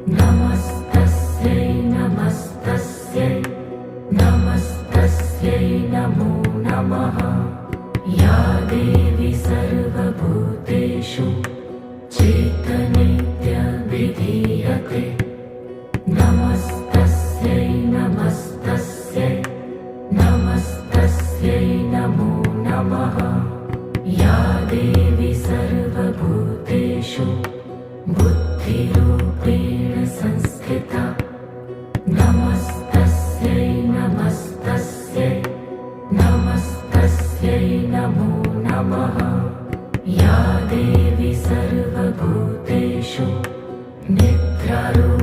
नमस्तस्यै नमस्तस्यै नमस्तस्यै नमो नमः। या देवी सर्वभूतेषु चेतनेत्यभिधीयते। नमस्तस्यै नमस्तस्यै नमस्तस्यै नमो नमः। या देवी सर्वभूतेषु बुद्धिरूपेण संस्थिता। नमस्तस्यै नमस्तस्यै नमस्तस्यै नमो नमः। या देवी सर्वभूतेषु निद्रारूपेण